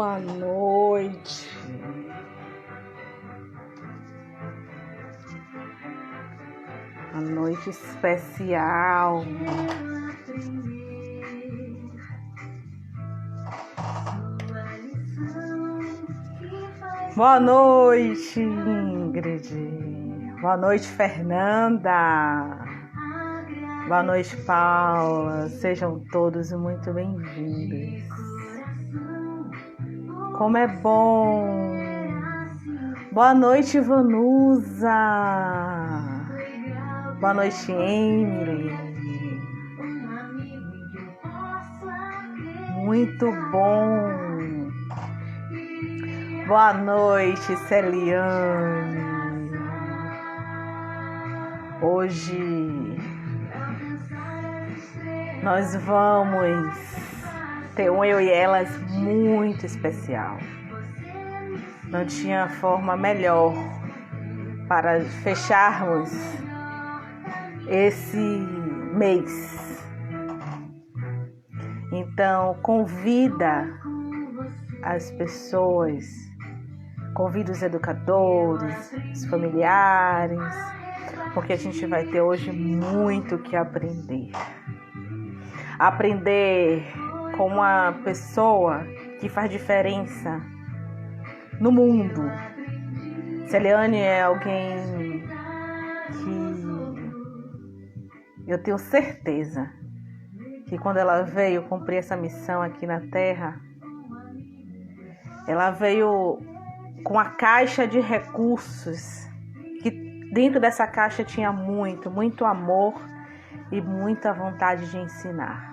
boa noite. Uma noite especial. Boa noite, Ingrid. Boa noite, Fernanda. Boa noite, Paula. Sejam todos muito bem-vindos. Como é bom! Boa noite, Vanusa. Boa noite, Emily. Muito bom. Boa noite, Celiane. Hoje nós vamos ter um eu e elas muito especial. Não tinha forma melhor para fecharmos esse mês. Então, convida as pessoas, convida os educadores, os familiares, porque a gente vai ter hoje muito o que aprender. Aprender com uma pessoa que faz diferença no mundo. Celiane é alguém que eu tenho certeza que quando ela veio cumprir essa missão aqui na Terra, ela veio com a caixa de recursos, que dentro dessa caixa tinha muito amor e muita vontade de ensinar.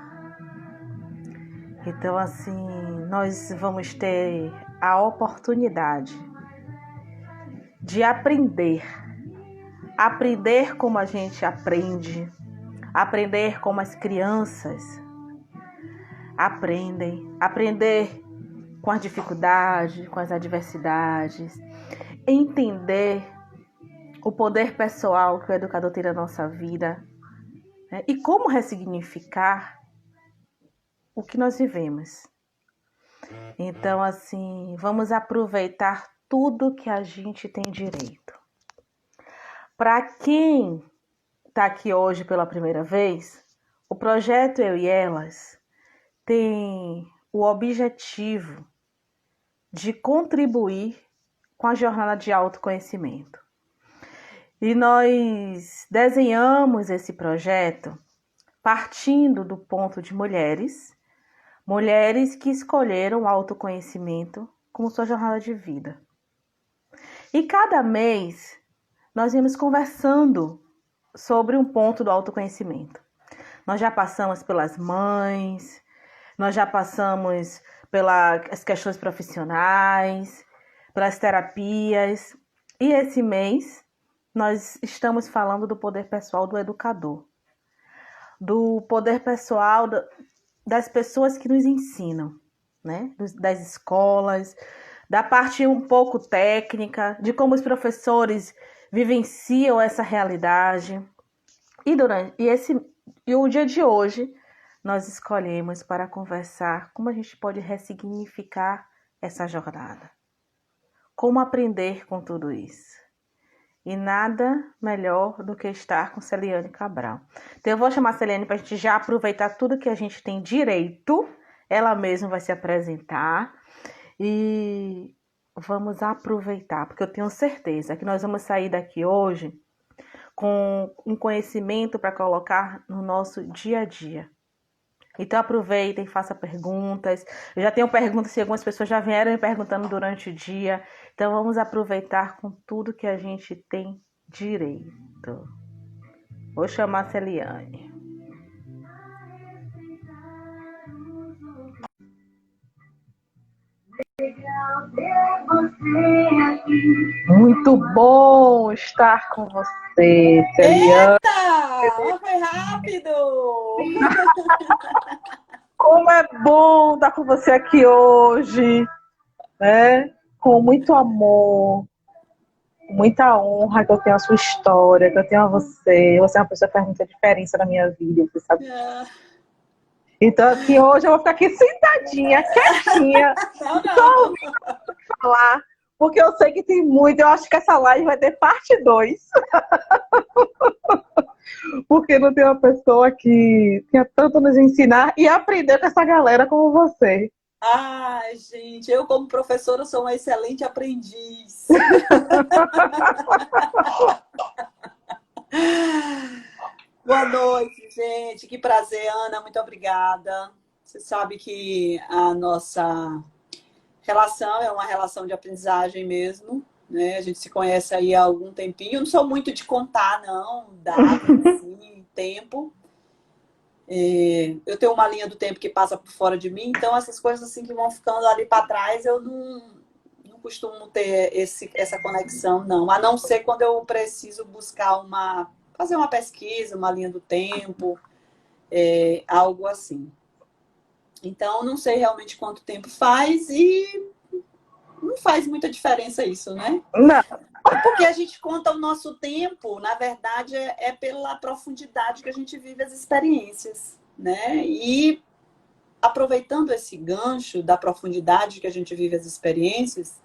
Então, assim, nós vamos ter a oportunidade de aprender como a gente aprender como as crianças aprender com as dificuldades, com as adversidades, entender o poder pessoal que o educador tem na nossa vida, né? E como ressignificar o que nós vivemos. Então, assim, vamos aproveitar tudo que a gente tem direito. Para quem está aqui hoje pela primeira vez, o projeto Eu e Elas tem o objetivo de contribuir com a jornada de autoconhecimento. E nós desenhamos esse projeto partindo do ponto de mulheres que escolheram o autoconhecimento como sua jornada de vida. E cada mês nós vamos conversando sobre um ponto do autoconhecimento. Nós já passamos pelas mães, nós já passamos pelas questões profissionais, pelas terapias. E esse mês nós estamos falando do poder pessoal do educador, do poder pessoal das pessoas que nos ensinam, né? Das escolas, da parte um pouco técnica, de como os professores vivenciam essa realidade. E o dia de hoje nós escolhemos para conversar como a gente pode ressignificar essa jornada. Como aprender com tudo isso. E nada melhor do que estar com Celiane Cabral. Então eu vou chamar a Celiane para a gente já aproveitar tudo que a gente tem direito. Ela mesma vai se apresentar. E vamos aproveitar, porque eu tenho certeza que nós vamos sair daqui hoje com um conhecimento para colocar no nosso dia a dia. Então aproveitem, façam perguntas. Eu já tenho perguntas que algumas pessoas já vieram me perguntando durante o dia. Então vamos aproveitar com tudo que a gente tem direito. Vou chamar a Celiane. Muito bom estar com você, Celiane. Eita! Foi rápido! Como é bom estar com você aqui hoje, né? Com muito amor, com muita honra que eu tenho a sua história, que eu tenho a você. Você é uma pessoa que faz muita diferença na minha vida, você sabe? Então, assim, hoje eu vou ficar aqui sentadinha, quietinha, Não, só não. ouvindo falar, porque eu sei que tem muito. Eu acho que essa live vai ter parte 2, porque não tem uma pessoa que tenha tanto a nos ensinar e aprender com essa galera como você. Ai, gente, eu como professora sou uma excelente aprendiz. Boa noite, gente. Que prazer, Ana. Muito obrigada. Você sabe que a nossa relação é uma relação de aprendizagem mesmo, né? A gente se conhece aí há algum tempinho. Eu não sou muito de contar, não, datas, assim, tempo. Eu tenho uma linha do tempo que passa por fora de mim, então essas coisas assim que vão ficando ali para trás, eu não costumo ter essa conexão, não. A não ser quando eu preciso buscar fazer uma pesquisa, uma linha do tempo, algo assim. Então, não sei realmente quanto tempo faz e não faz muita diferença isso, né? Não, Porque a gente conta o nosso tempo, na verdade, é pela profundidade que a gente vive as experiências, né? E aproveitando esse gancho da profundidade que a gente vive as experiências,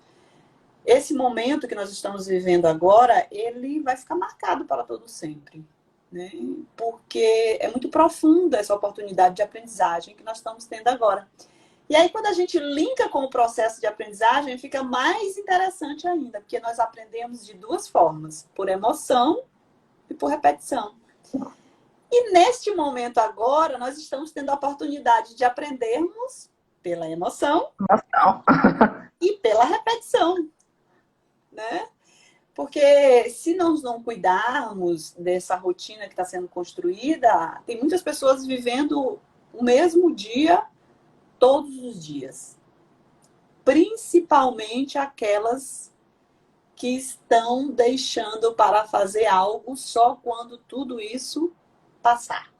esse momento que nós estamos vivendo agora, ele vai ficar marcado para todo sempre, né? Porque é muito profunda essa oportunidade de aprendizagem que nós estamos tendo agora. E aí, quando a gente linka com o processo de aprendizagem, fica mais interessante ainda, porque nós aprendemos de duas formas, por emoção e por repetição. E neste momento agora, nós estamos tendo a oportunidade de aprendermos pela emoção não. e pela repetição, né? Porque se nós não cuidarmos dessa rotina que está sendo construída, tem muitas pessoas vivendo o mesmo dia todos os dias. Principalmente aquelas que estão deixando para fazer algo só quando tudo isso passar.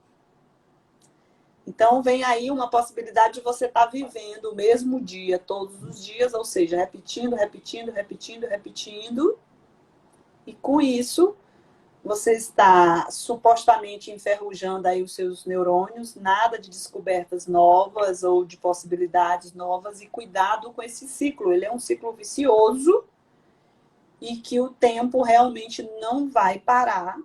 Então, vem aí uma possibilidade de você estar vivendo o mesmo dia todos os dias, ou seja, repetindo, repetindo, repetindo, repetindo. E com isso, você está supostamente enferrujando aí os seus neurônios, nada de descobertas novas ou de possibilidades novas, e cuidado com esse ciclo. Ele é um ciclo vicioso e que o tempo realmente não vai parar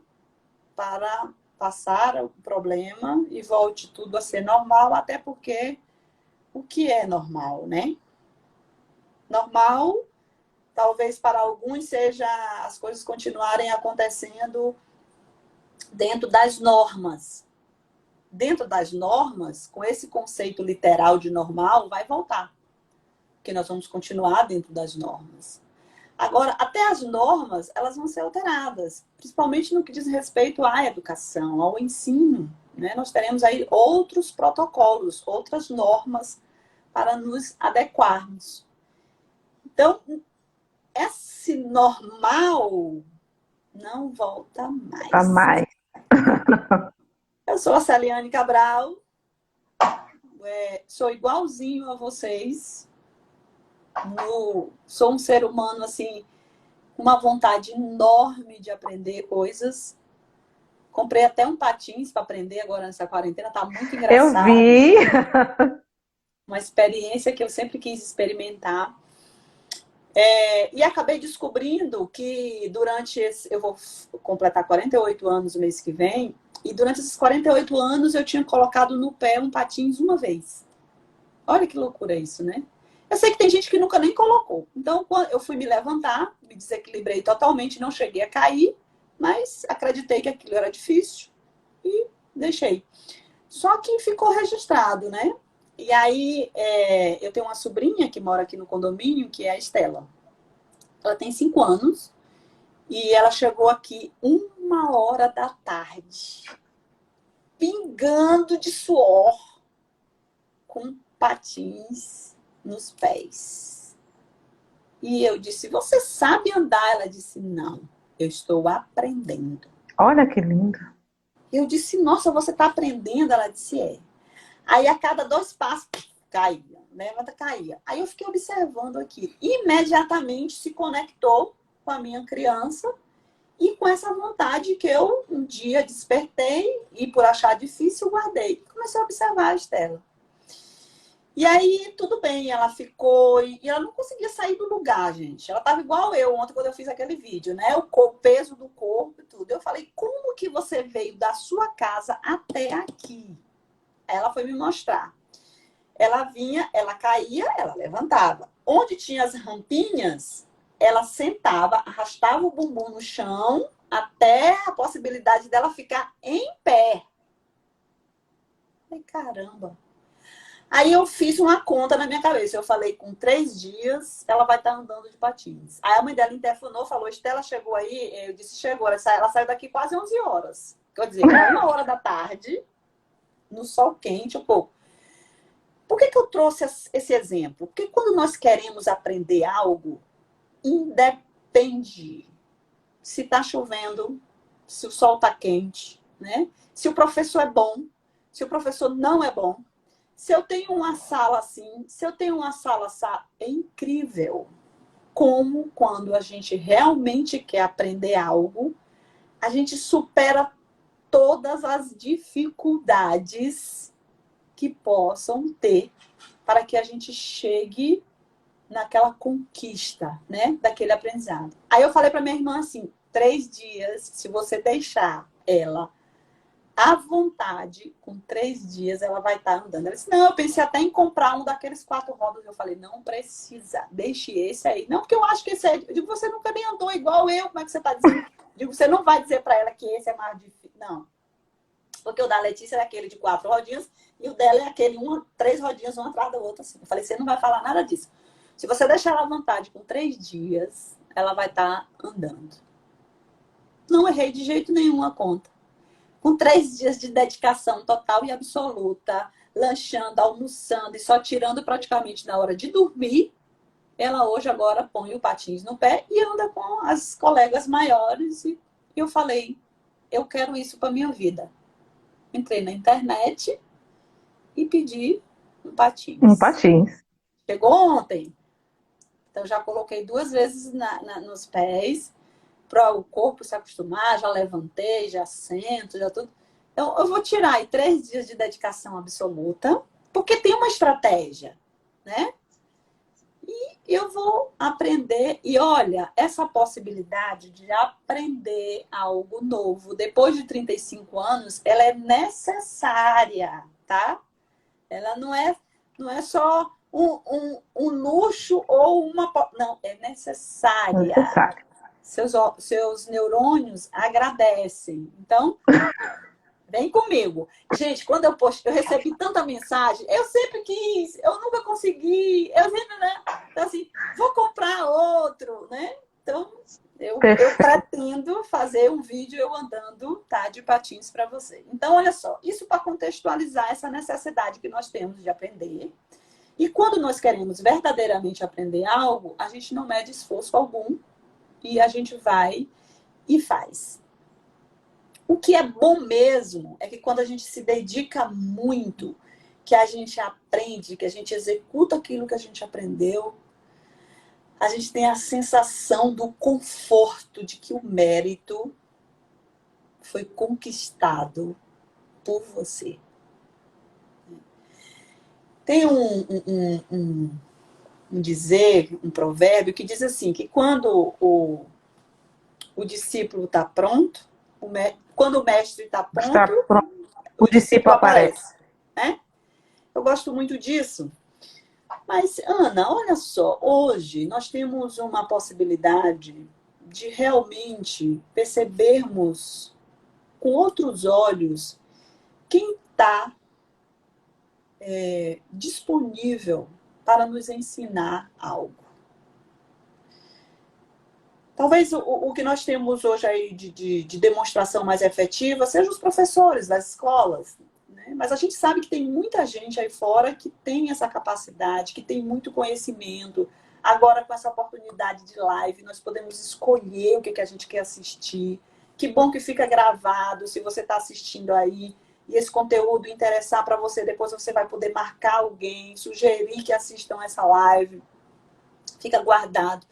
para passar o problema e volte tudo a ser normal, até porque o que é normal, né? Normal, talvez para alguns seja as coisas continuarem acontecendo dentro das normas. Dentro das normas, com esse conceito literal de normal, vai voltar. Porque nós vamos continuar dentro das normas. Agora, até as normas, elas vão ser alteradas, principalmente no que diz respeito à educação, ao ensino, né? Nós teremos aí outros protocolos, outras normas para nos adequarmos. Então, esse normal não volta Tá mais. mais. Eu sou a Celiane Cabral, sou igualzinho a vocês, sou um ser humano assim, com uma vontade enorme de aprender coisas. Comprei até um patins para aprender agora nessa quarentena, tá muito Eu engraçado. vi. Uma experiência que eu sempre quis experimentar. E acabei descobrindo que eu vou completar 48 anos no mês que vem, e durante esses 48 anos eu tinha colocado no pé um patins uma vez. Olha que loucura isso, né? Eu sei que tem gente que nunca nem colocou. Então, quando eu fui me levantar, me desequilibrei totalmente, não cheguei a cair, mas acreditei que aquilo era difícil e deixei. Só que ficou registrado, né? E aí, eu tenho uma sobrinha que mora aqui no condomínio, que é a Estela. Ela tem 5 anos e ela chegou aqui 1h da tarde, pingando de suor, com patins nos pés. E eu disse, você sabe andar? Ela disse, não, eu estou aprendendo. Olha que lindo. Eu disse, nossa, você está aprendendo? Ela disse, é. Aí a cada 2 passos, caía, levanta, caía. Aí eu fiquei observando aqui. Imediatamente se conectou com a minha criança E com essa vontade que eu um dia despertei e por achar difícil, guardei. Comecei a observar a Estela. E aí, tudo bem, ela ficou... E ela não conseguia sair do lugar, gente. Ela estava igual eu ontem, quando eu fiz aquele vídeo, né? O peso do corpo e tudo. Eu falei, como que você veio da sua casa até aqui? Ela foi me mostrar. Ela vinha, ela caía, ela levantava. Onde tinha as rampinhas, ela sentava, arrastava o bumbum no chão, até a possibilidade dela ficar em pé. Falei, caramba. Aí eu fiz uma conta na minha cabeça. Eu falei, com 3 dias, ela vai estar andando de patins. Aí a mãe dela interfonou, falou, Estela chegou aí? Eu disse, chegou. Ela saiu daqui quase 11 horas. Quer dizer, 1 hora da tarde, no sol quente, um pouco. Por que eu trouxe esse exemplo? Porque quando nós queremos aprender algo, independe se está chovendo, se o sol está quente, né? Se o professor é bom, se o professor não é bom. Se eu tenho uma sala assim, se eu tenho uma sala assim, é incrível como quando a gente realmente quer aprender algo, a gente supera todas as dificuldades que possam ter para que a gente chegue naquela conquista, né, daquele aprendizado. Aí eu falei para minha irmã assim, 3 dias, se você deixar ela à vontade, com 3 dias ela vai estar andando. Ela disse, não, eu pensei até em comprar um daqueles 4 rodas. Eu falei, não precisa, deixe esse aí. Não, porque eu acho que esse é... Eu digo, você nunca nem andou igual eu, como é que você está dizendo? Eu digo, você não vai dizer para ela que esse é mais difícil. Não. Porque o da Letícia é aquele de 4 rodinhas e o dela é aquele 3 rodinhas, uma atrás da outra. Assim. Eu falei, você não vai falar nada disso. Se você deixar ela à vontade com 3 dias, ela vai estar andando. Não errei de jeito nenhum a conta. Com 3 dias de dedicação total e absoluta, lanchando, almoçando e só tirando praticamente na hora de dormir, ela hoje agora põe o patins no pé e anda com as colegas maiores. E eu falei, eu quero isso para minha vida. Entrei na internet e pedi um patins. Um patins. Chegou ontem. Então já coloquei 2 vezes nos pés para o corpo se acostumar, já levantei, já sento, já tudo. Então, eu vou tirar aí 3 dias de dedicação absoluta, porque tem uma estratégia, né? E eu vou aprender. E olha, essa possibilidade de aprender algo novo depois de 35 anos, ela é necessária, tá? Ela não é só um luxo ou uma... Não, é necessária. Necessário. Seus neurônios agradecem. Então, vem comigo. Gente, quando eu postei, eu recebi tanta mensagem. Eu sempre quis, eu nunca consegui. Eu sempre, né? Então, assim, vou comprar outro, né? Então, eu pretendo fazer um vídeo eu andando, tá, de patins para você. Então, olha só, isso para contextualizar essa necessidade que nós temos de aprender. E quando nós queremos verdadeiramente aprender algo, a gente não mede esforço algum. E a gente vai e faz. O que é bom mesmo é que quando a gente se dedica muito, que a gente aprende, que a gente executa aquilo que a gente aprendeu, a gente tem a sensação do conforto de que o mérito foi conquistado por você. Tem um dizer, um provérbio que diz assim, que quando o discípulo está pronto, quando o mestre está pronto, o discípulo aparece. Né? Eu gosto muito disso. Mas, Ana, olha só, hoje nós temos uma possibilidade de realmente percebermos com outros olhos quem está disponível para nos ensinar algo. Talvez o que nós temos hoje aí de demonstração mais efetiva sejam os professores das escolas, né? Mas a gente sabe que tem muita gente aí fora que tem essa capacidade, que tem muito conhecimento. Agora, com essa oportunidade de live, nós podemos escolher o que a gente quer assistir. Que bom que fica gravado, se você está assistindo aí e esse conteúdo interessar para você, depois você vai poder marcar alguém, sugerir que assistam essa live. Fica guardado.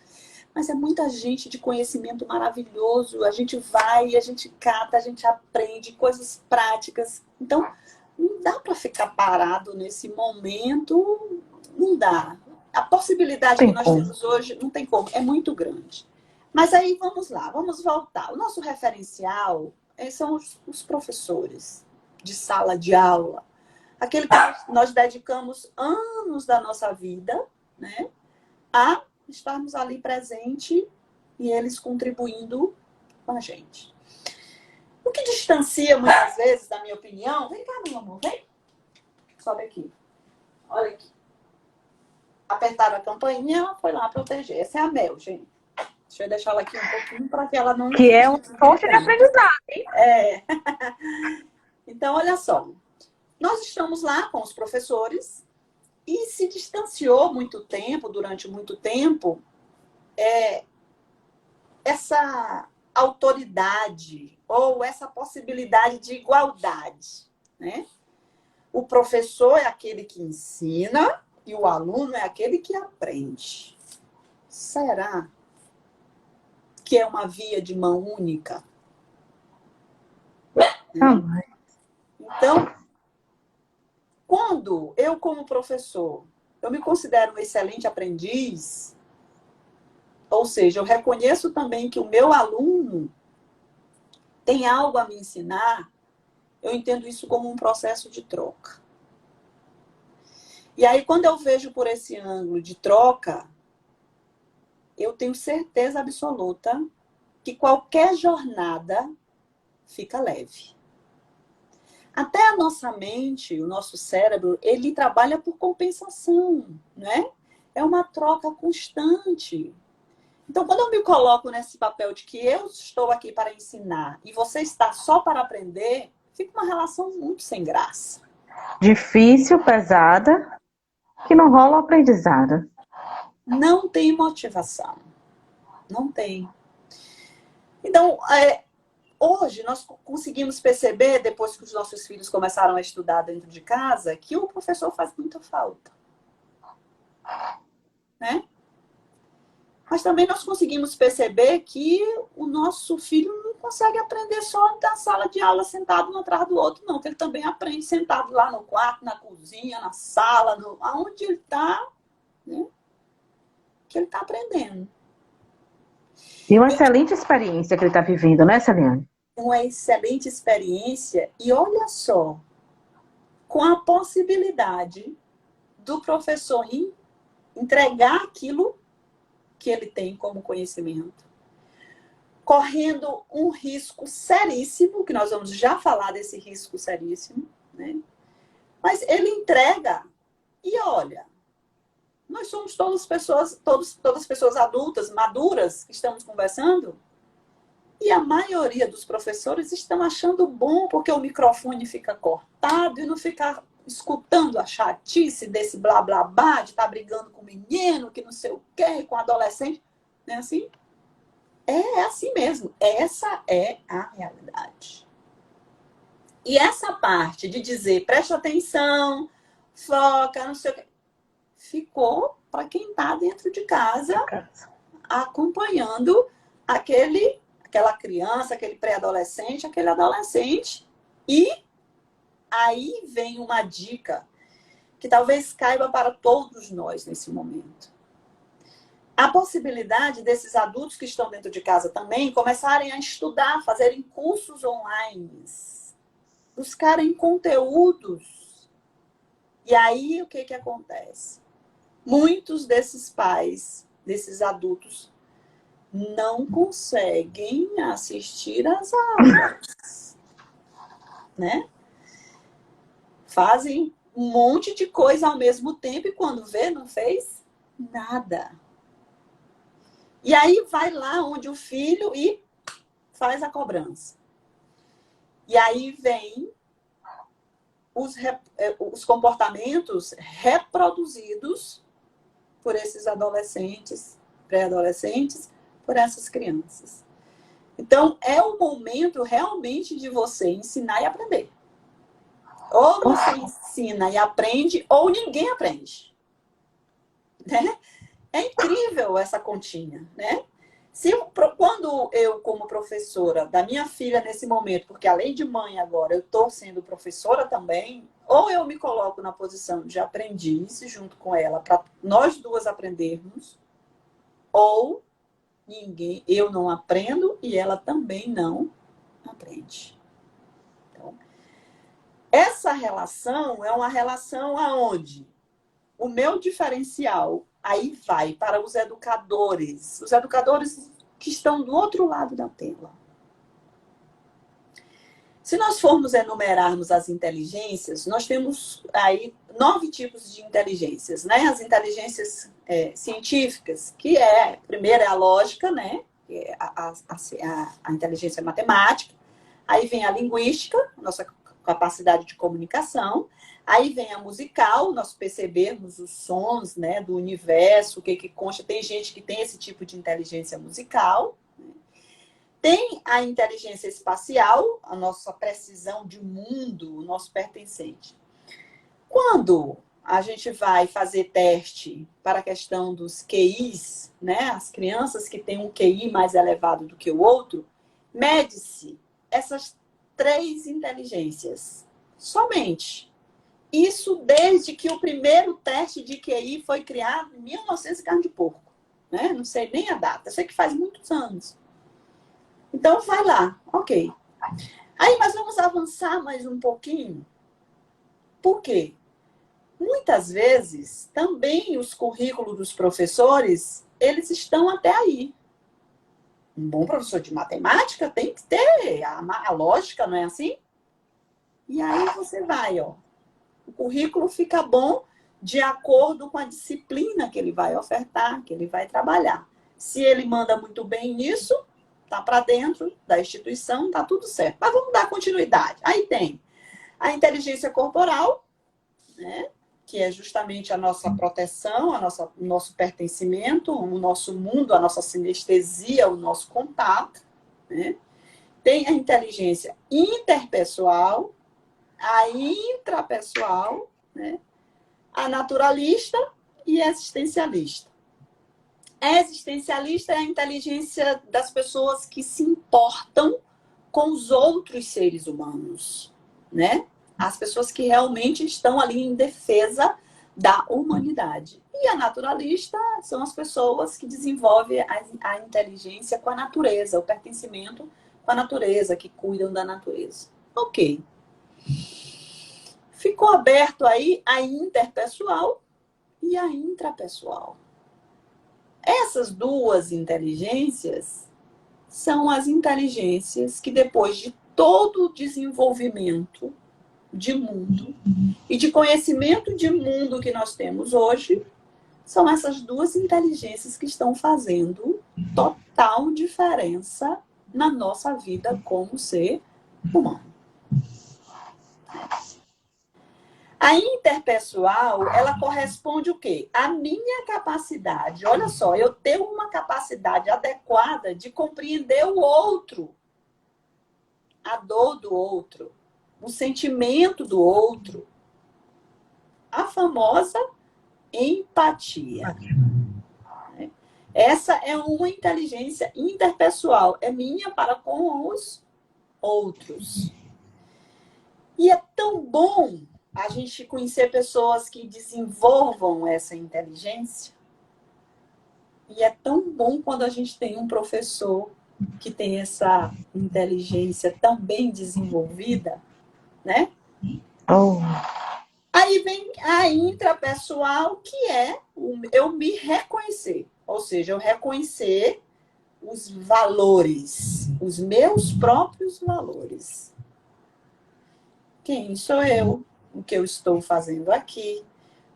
mas é muita gente de conhecimento maravilhoso. A gente vai, a gente cata, a gente aprende coisas práticas. Então, não dá para ficar parado nesse momento, não dá. A possibilidade que Tem nós como. temos hoje não tem como, é muito grande. Mas aí vamos lá, vamos voltar. O nosso referencial são os professores de sala de aula. Aquele que nós dedicamos anos da nossa vida, né, a estarmos ali presente e eles contribuindo com a gente. O que distancia muitas vezes, na minha opinião... Vem cá, meu amor, vem. Sobe aqui. Olha aqui. Apertaram a campainha, ela foi lá proteger. Essa é a Mel, gente. Deixa eu deixar ela aqui um pouquinho para que ela não... Que é uma fonte de aprendizado. É. Então, olha só. Nós estamos lá com os professores e se distanciou durante muito tempo, essa autoridade ou essa possibilidade de igualdade, né? O professor é aquele que ensina e o aluno é aquele que aprende. Será que é uma via de mão única? Jamais. Então, quando eu, como professor, eu me considero um excelente aprendiz, ou seja, eu reconheço também que o meu aluno tem algo a me ensinar, eu entendo isso como um processo de troca. E aí, quando eu vejo por esse ângulo de troca, eu tenho certeza absoluta que qualquer jornada fica leve. Até a nossa mente, o nosso cérebro, ele trabalha por compensação, né? É uma troca constante. Então, quando eu me coloco nesse papel de que eu estou aqui para ensinar e você está só para aprender, fica uma relação muito sem graça. Difícil, pesada, que não rola o aprendizado. Não tem motivação. Não tem. Então, hoje nós conseguimos perceber, depois que os nossos filhos começaram a estudar dentro de casa, que o professor faz muita falta. Né? Mas também nós conseguimos perceber que o nosso filho não consegue aprender só da sala de aula sentado um atrás do outro, não. Que ele também aprende sentado lá no quarto, na cozinha, na sala, aonde ele está, né? Que ele está aprendendo. E uma excelente experiência que ele está vivendo, né, Celiane? Uma excelente experiência. E olha só, com a possibilidade do professor entregar aquilo que ele tem como conhecimento, correndo um risco seríssimo, que nós vamos já falar desse risco seríssimo, né? Mas ele entrega e olha, nós somos todas pessoas adultas, maduras, que estamos conversando, e a maioria dos professores estão achando bom porque o microfone fica cortado e não fica escutando a chatice desse blá blá blá, de estar brigando com o menino, que não sei o quê, com o adolescente. Não é assim? É assim mesmo. Essa é a realidade. E essa parte de dizer, preste atenção, foca, não sei o quê, ficou para quem está dentro de casa, acompanhando aquela criança, aquele pré-adolescente, aquele adolescente. E aí vem uma dica que talvez caiba para todos nós nesse momento. A possibilidade desses adultos que estão dentro de casa também começarem a estudar, fazerem cursos online, buscarem conteúdos. E aí o que acontece? Muitos desses pais, desses adultos, não conseguem assistir às aulas, né? Fazem um monte de coisa ao mesmo tempo e quando vê, não fez nada. E aí vai lá onde o filho e faz a cobrança. E aí vem os comportamentos reproduzidos por esses adolescentes, pré-adolescentes, por essas crianças. Então, é o momento realmente de você ensinar e aprender. Ou você ensina e aprende, ou ninguém aprende. Né? É incrível essa continha, né? Quando eu, como professora da minha filha nesse momento, porque além de mãe agora, eu estou sendo professora também, ou eu me coloco na posição de aprendiz junto com ela, para nós duas aprendermos, ou eu não aprendo e ela também não aprende. Então, essa relação é uma relação aonde o meu diferencial aí vai para os educadores que estão do outro lado da tela. Se nós formos enumerarmos as inteligências, nós temos aí 9 tipos de inteligências, né? As inteligências científicas, que primeiro é a lógica, né? A inteligência matemática. Aí vem a linguística, nossa capacidade de comunicação. Aí vem a musical, nós percebermos os sons, né, do universo, o que consta. Tem gente que tem esse tipo de inteligência musical. Tem a inteligência espacial, a nossa precisão de mundo, o nosso pertencente. Quando a gente vai fazer teste para a questão dos QIs, né, as crianças que têm um QI mais elevado do que o outro, mede-se essas 3 inteligências somente. Isso desde que o primeiro teste de QI foi criado em 1900 e carne de porco. Né? Não sei nem a data, eu sei que faz muitos anos. Então, vai lá, ok. Aí nós vamos avançar mais um pouquinho. Por quê? Muitas vezes, também os currículos dos professores, eles estão até aí. Um bom professor de matemática tem que ter a lógica, não é assim? E aí você vai, ó. O currículo fica bom de acordo com a disciplina que ele vai ofertar, que ele vai trabalhar. Se ele manda muito bem nisso, tá para dentro da instituição, tá tudo certo. Mas vamos dar continuidade. Aí tem a inteligência corporal, né? Que é justamente a nossa proteção, o nosso pertencimento, o nosso mundo, a nossa sinestesia, o nosso contato. Né? Tem a inteligência interpessoal, a intrapessoal, né? A naturalista e a existencialista. A existencialista é a inteligência das pessoas que se importam com os outros seres humanos, né? As pessoas que realmente estão ali em defesa da humanidade. E a naturalista são as pessoas que desenvolvem a inteligência com a natureza, o pertencimento com a natureza, que cuidam da natureza. Ok. Ficou aberto aí a interpessoal e a intrapessoal. Essas 2 inteligências são as inteligências que, depois de todo o desenvolvimento de mundo e de conhecimento de mundo que nós temos hoje, são essas 2 inteligências que estão fazendo total diferença na nossa vida como ser humano. A interpessoal, ela corresponde o quê? A minha capacidade. Olha só, eu tenho uma capacidade adequada de compreender o outro, a dor do outro, o sentimento do outro. A famosa empatia. Essa é uma inteligência interpessoal. É minha para com os outros. E é tão bom a gente conhecer pessoas que desenvolvam essa inteligência. E é tão bom quando a gente tem um professor que tem essa inteligência tão bem desenvolvida, né? Oh. Aí vem a intrapessoal, que é eu me reconhecer. Ou seja, eu reconhecer os valores, os meus próprios valores. Quem sou eu? O que eu estou fazendo aqui?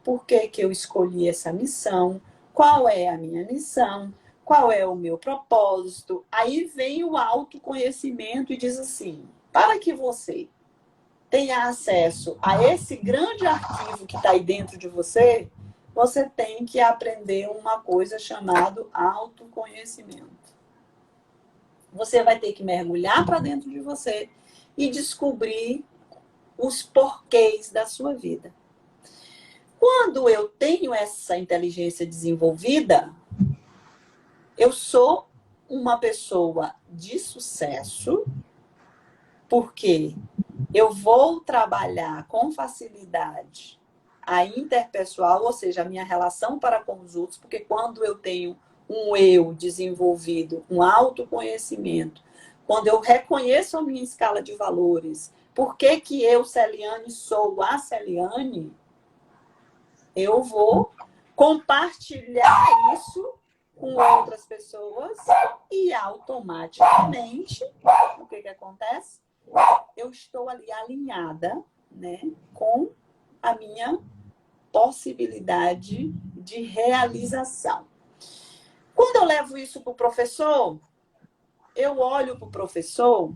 Por que eu escolhi essa missão? Qual é a minha missão? Qual é o meu propósito? Aí vem o autoconhecimento e diz assim, para que você tenha acesso a esse grande arquivo que está aí dentro de você, você tem que aprender uma coisa chamada autoconhecimento. Você vai ter que mergulhar para dentro de você e descobrir os porquês da sua vida. Quando eu tenho essa inteligência desenvolvida, eu sou uma pessoa de sucesso, porque eu vou trabalhar com facilidade a interpessoal, ou seja, a minha relação para com os outros, porque quando eu tenho um eu desenvolvido, um autoconhecimento, quando eu reconheço a minha escala de valores, por que eu, Celiane, sou a Celiane, eu vou compartilhar isso com outras pessoas e automaticamente, o que acontece? Eu estou ali alinhada, né, com a minha possibilidade de realização. Quando eu levo isso para o professor, eu olho para o professor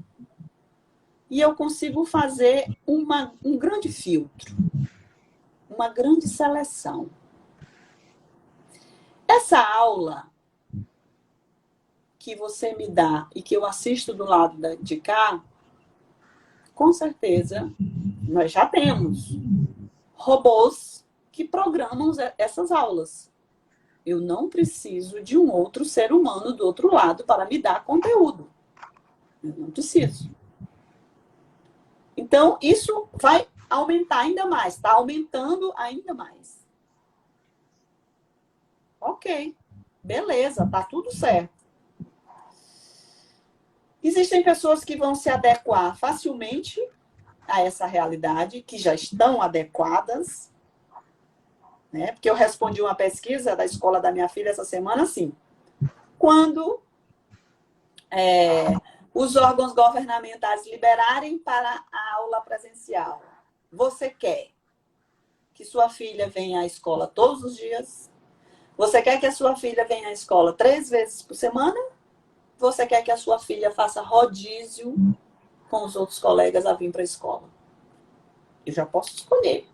e eu consigo fazer um grande filtro, uma grande seleção. Essa aula que você me dá e que eu assisto do lado de cá, com certeza, nós já temos robôs que programam essas aulas. Eu não preciso de um outro ser humano do outro lado para me dar conteúdo. Eu não preciso. Então, isso vai aumentar ainda mais. Está aumentando ainda mais. Ok. Beleza, tá tudo certo. Existem pessoas que vão se adequar facilmente a essa realidade, que já estão adequadas, né? Porque eu respondi uma pesquisa da escola da minha filha essa semana assim: quando os órgãos governamentais liberarem para a aula presencial, você quer que sua filha venha à escola todos os dias? Você quer que a sua filha venha à escola 3 vezes por semana? Você quer que a sua filha faça rodízio com os outros colegas a vir para a escola? Eu já posso escolher.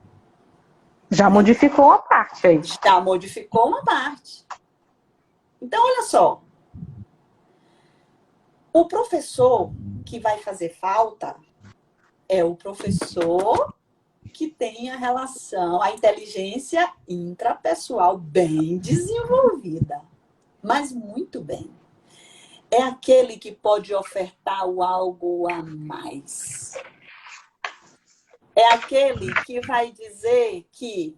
Já modificou uma parte aí. Já modificou uma parte. Então, olha só. O professor que vai fazer falta é o professor que tem a relação, a inteligência intrapessoal bem desenvolvida. Mas muito bem. É aquele que pode ofertar o algo a mais. É aquele que vai dizer que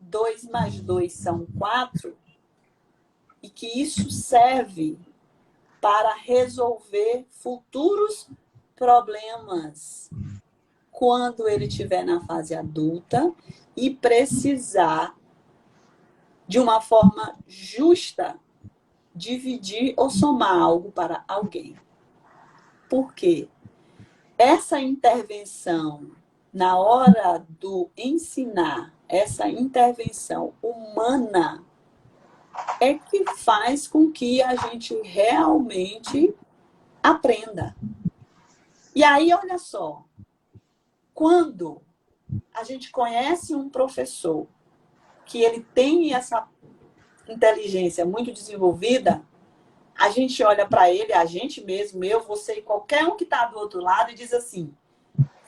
2 mais 2 são 4 e que isso serve para resolver futuros problemas quando ele estiver na fase adulta e precisar, de uma forma justa, dividir ou somar algo para alguém. Por quê? Essa intervenção, na hora do ensinar, essa intervenção humana, é que faz com que a gente realmente aprenda. E aí, olha só, quando a gente conhece um professor que ele tem essa inteligência muito desenvolvida, a gente olha para ele, a gente mesmo, eu, você e qualquer um que está do outro lado e diz assim: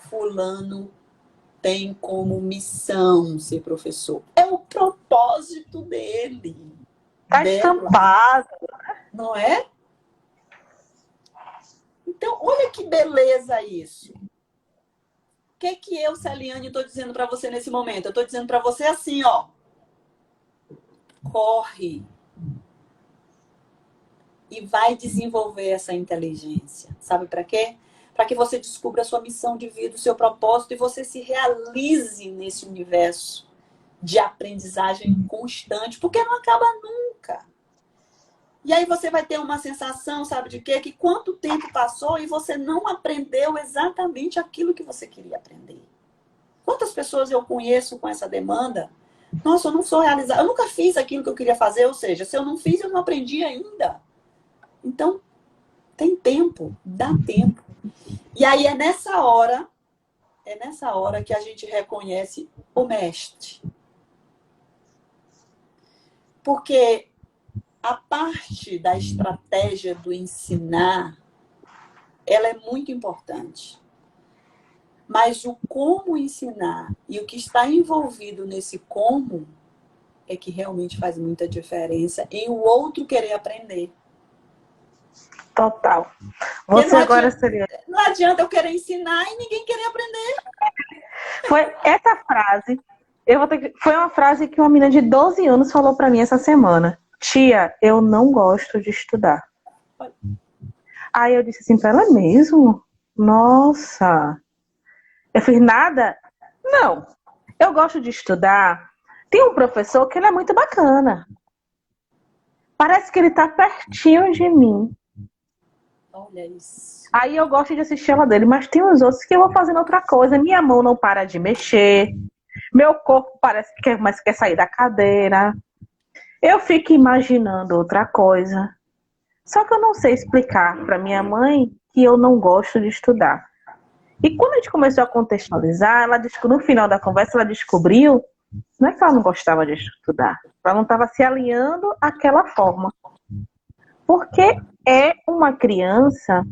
fulano tem como missão ser professor. É o propósito dele. Tá estampado. Não é? Então, olha que beleza isso. O que eu, Celiane, estou dizendo para você nesse momento? Eu estou dizendo para você assim, ó. Corre. E vai desenvolver essa inteligência. Sabe para quê? Para que você descubra a sua missão de vida, o seu propósito, e você se realize nesse universo de aprendizagem constante, porque não acaba nunca. E aí você vai ter uma sensação, sabe de quê? Que quanto tempo passou e você não aprendeu exatamente aquilo que você queria aprender. Quantas pessoas eu conheço com essa demanda? Nossa, eu não sou realizada, eu nunca fiz aquilo que eu queria fazer, ou seja, se eu não fiz, eu não aprendi ainda. Então, tem tempo, dá tempo. E aí é nessa hora que a gente reconhece o mestre. Porque a parte da estratégia do ensinar, ela é muito importante. Mas o como ensinar e o que está envolvido nesse como é que realmente faz muita diferença em o outro querer aprender. Total. Porque Você agora seria. não adianta eu querer ensinar e ninguém querer aprender. Foi essa frase. Foi uma frase que uma menina de 12 anos falou pra mim essa semana. Tia, eu não gosto de estudar. Aí eu disse assim pra ela mesmo. Nossa. Eu fiz nada? Não. Eu gosto de estudar. Tem um professor que ele é muito bacana. Parece que ele tá pertinho de mim. Olha isso. Aí eu gosto de assistir aula dele, mas tem uns outros que eu vou fazendo outra coisa. Minha mão não para de mexer. Meu corpo parece que quer sair da cadeira. Eu fico imaginando outra coisa. Só que eu não sei explicar para minha mãe que eu não gosto de estudar. E quando a gente começou a contextualizar, no final da conversa, ela descobriu, não é que ela não gostava de estudar, ela não estava se alinhando àquela forma. Porque é uma criança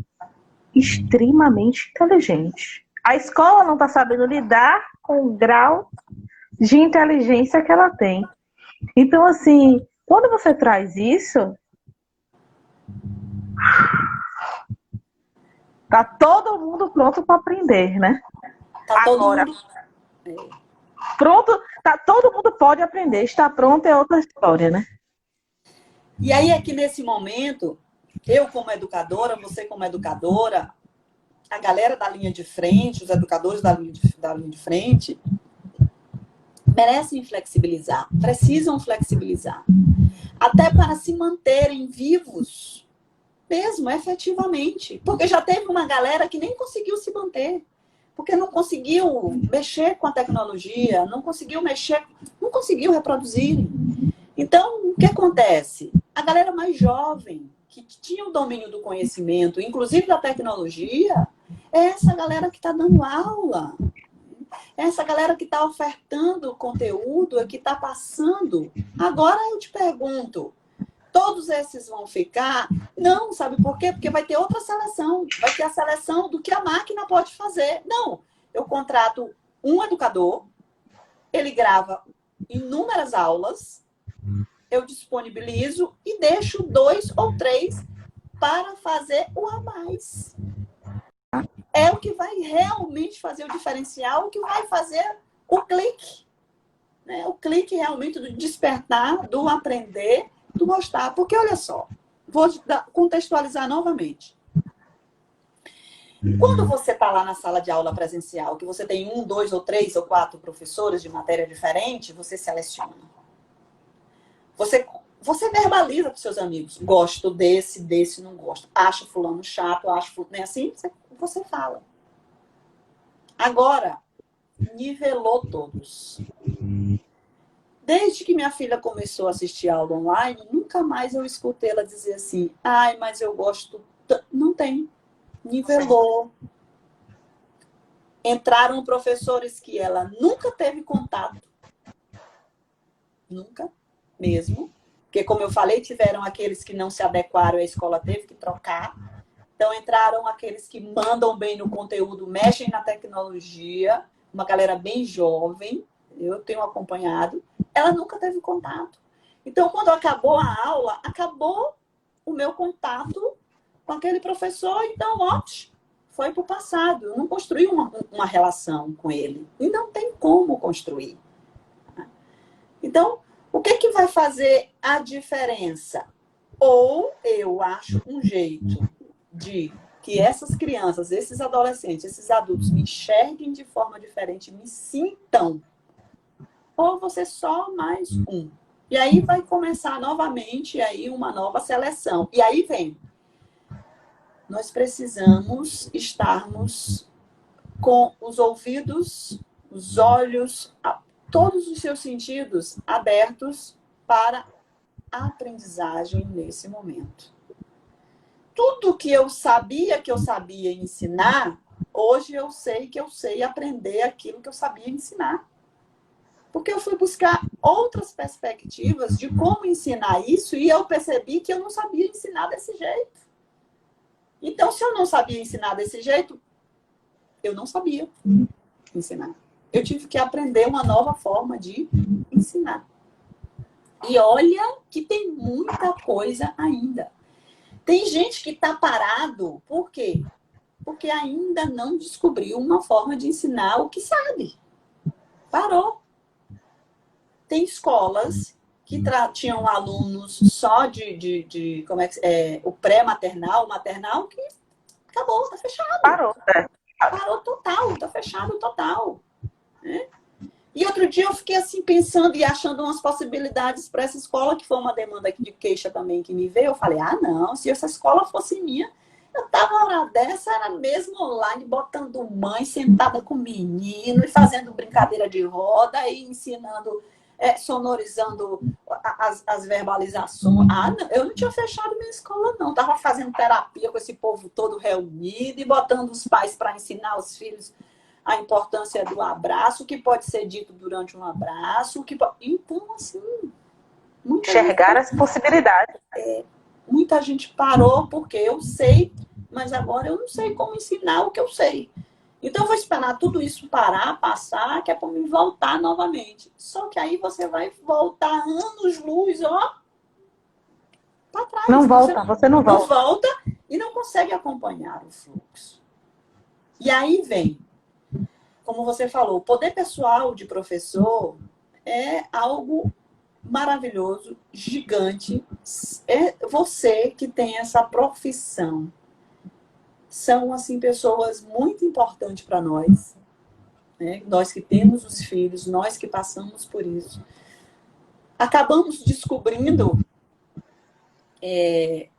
extremamente inteligente. A escola não está sabendo lidar com o grau de inteligência que ela tem. Então, assim, quando você traz isso, tá todo mundo pronto para aprender, né? Tá todo Agora, mundo... pronto, tá, todo mundo pode aprender. Está pronto é outra história, né? E aí é que nesse momento, eu como educadora, você como educadora, a galera da linha de frente, os educadores da linha de frente, merecem flexibilizar, precisam flexibilizar. Até para se manterem vivos, mesmo, efetivamente. Porque já teve uma galera que nem conseguiu se manter. Porque não conseguiu mexer com a tecnologia, não conseguiu mexer, não conseguiu reproduzir. Então, o que acontece? A galera mais jovem, que tinha o domínio do conhecimento, inclusive da tecnologia, é essa galera que está dando aula. É essa galera que está ofertando conteúdo, que está passando. Agora eu te pergunto, todos esses vão ficar? Não, sabe por quê? Porque vai ter outra seleção. Vai ter a seleção do que a máquina pode fazer. Não, eu contrato um educador, ele grava inúmeras aulas, eu disponibilizo e deixo 2 ou 3 para fazer o a mais. É o que vai realmente fazer o diferencial, o que vai fazer o clique. Né? O clique realmente do despertar, do aprender, do gostar. Porque, olha só, vou contextualizar novamente. Quando você está lá na sala de aula presencial, que você tem 1, 2 ou 3 ou 4 professores de matéria diferente, você seleciona. Você verbaliza para os seus amigos. Gosto desse não gosto. Acho fulano chato, acho fulano... Não é assim? Você fala. Agora, nivelou todos. Desde que minha filha começou a assistir aula online, nunca mais eu escutei ela dizer assim, ai, mas eu gosto... Não tem. Nivelou. Entraram professores que ela nunca teve contato. Nunca mesmo. Porque, como eu falei, tiveram aqueles que não se adequaram e a escola teve que trocar. Então, entraram aqueles que mandam bem no conteúdo, mexem na tecnologia, uma galera bem jovem, eu tenho acompanhado, ela nunca teve contato. Então, quando acabou a aula, acabou o meu contato com aquele professor, então, ó, foi para o passado. Eu não construí uma relação com ele. E não tem como construir. Então, o que vai fazer a diferença? Ou eu acho um jeito de que essas crianças, esses adolescentes, esses adultos me enxerguem de forma diferente, me sintam. Ou você só mais um. E aí vai começar novamente aí uma nova seleção. E aí vem. Nós precisamos estarmos com os ouvidos, os olhos, todos os seus sentidos abertos para a aprendizagem nesse momento. Tudo que eu sabia ensinar, hoje eu sei que eu sei aprender aquilo que eu sabia ensinar. Porque eu fui buscar outras perspectivas de como ensinar isso e eu percebi que eu não sabia ensinar desse jeito. Então, se eu não sabia ensinar desse jeito, eu não sabia ensinar. Eu tive que aprender uma nova forma de ensinar. E olha que tem muita coisa ainda. Tem gente que está parado, por quê? Porque ainda não descobriu uma forma de ensinar o que sabe. Parou. Tem escolas que tinham alunos só de como é que o pré-maternal, o maternal, que acabou, está fechado. Parou. Parou total, está fechado total. Né? E outro dia eu fiquei assim pensando e achando umas possibilidades para essa escola, que foi uma demanda de queixa também que me veio. Eu falei, não, se essa escola fosse minha, eu tava na hora dessa, era mesmo online, botando mãe sentada com menino e fazendo brincadeira de roda e ensinando, sonorizando as verbalizações. Não, eu não tinha fechado minha escola, não. Tava fazendo terapia com esse povo todo reunido e botando os pais para ensinar os filhos a importância do abraço, o que pode ser dito durante um abraço. Então, assim... Enxergar as possibilidades. Muita gente parou porque eu sei, mas agora eu não sei como ensinar o que eu sei. Então, eu vou esperar tudo isso parar, passar, que é para me voltar novamente. Só que aí você vai voltar anos-luz, para trás. Não volta, você não volta. Não volta e não consegue acompanhar o fluxo. E aí vem, como você falou, o poder pessoal de professor é algo maravilhoso, gigante. É você que tem essa profissão. São, assim, pessoas muito importantes para nós. Né? Nós que temos os filhos, nós que passamos por isso. Acabamos descobrindo,